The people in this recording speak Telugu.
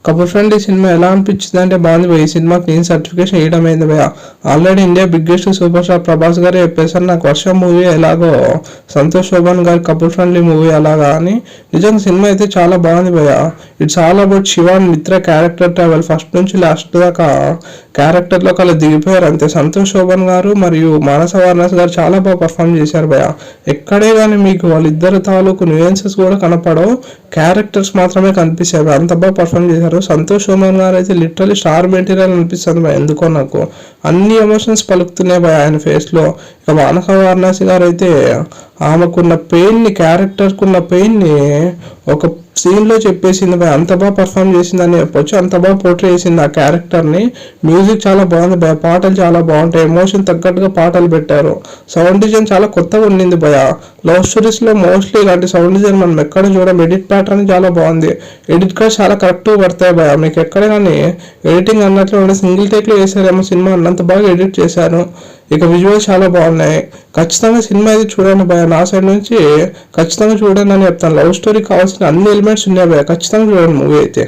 కపుల్ ఫ్రెండ్ ఈ సినిమా ఎలా అనిపించింది అంటే బాగుంది భయ. ఈ సినిమాకి నేను సర్టిఫికేషన్ వేయడమైంది భయ. Already India biggest super star Prabhas గారే చెప్పేసారు నాకు వర్షం మూవీ ఎలాగో సంతోష్ శోభన్ గారి కపుల్ ఫ్రెండ్లీ మూవీ అలాగా అని. నిజంగా సినిమా అయితే చాలా బాగుంది భయ. It's all about Shiva and మిత్ర క్యారెక్టర్ ట్రావెల్. ఫస్ట్ నుంచి లాస్ట్ దాకా క్యారెక్టర్లో అలా దిగిపోయారు అంతే. సంతోష్ శోభన్ గారు మరియు మానస వారణాసి గారు చాలా బాగా పర్ఫామ్ చేశారు భయ. ఎక్కడే కానీ మీకు వాళ్ళిద్దరు తాలూకు న్యూయెన్సెస్ కూడా కనపడవు, క్యారెక్టర్స్ మాత్రమే కనిపిస్తాయి. అంత బాగా పర్ఫామ్ చేశారు. సంతోష్ శోభన్ గారు అయితే లిటరలీ స్టార్ మెటీరియల్ అనిపిస్తుంది భయ. ఎందుకో నాకు అన్ని ఎమోషన్స్ పలుకుతున్నాయి భయ ఆయన ఫేస్ లో. ఇక మానస వారణాసి గారు అయితే ఆమెకున్న పెయిన్ ని, క్యారెక్టర్కున్న పెయిన్ ని ఒక సీన్ లో చెప్పేసింది భయ. అంత బాగా పర్ఫామ్ చేసిందని చెప్పొచ్చు. అంత బాగా పోర్ట్రే చేసింది ఆ క్యారెక్టర్ ని. మ్యూజిక్ చాలా బాగుంది భయ. పాటలు చాలా బాగుంటాయి, ఎమోషన్ తగ్గట్టుగా పాటలు పెట్టారు. సౌండ్ డిజైన్ చాలా కొత్తగా ఉండింది భయ. లవ్ స్టోరీస్ లో మోస్ట్లీ ఇలాంటి సౌండ్ డిజైన్ మనం ఎక్కడ చూడడం. ఎడిట్ ప్యాటర్న్ చాలా బాగుంది. ఎడిట్ కార్డ్స్ చాలా కరెక్ట్ పడతాయి భయ. మీకు ఎక్కడ కానీ ఎడిటింగ్ అన్నట్లు ఉండే సింగిల్ టేక్ లో వేసారేమో సినిమా అన్నంత బాగా ఎడిట్ చేశారు. ఇక విజువల్స్ చాలా బాగున్నాయి. ఖచ్చితంగా సినిమా అయితే చూడండి భయ. నా సైడ్ నుంచి ఖచ్చితంగా చూడండి అని చెప్తాను. లవ్ స్టోరీ కావాల్సిన అన్ని ఎలిమెంట్స్ ఉన్నాయి భయ. ఖచ్చితంగా చూడండి మూవీ అయితే.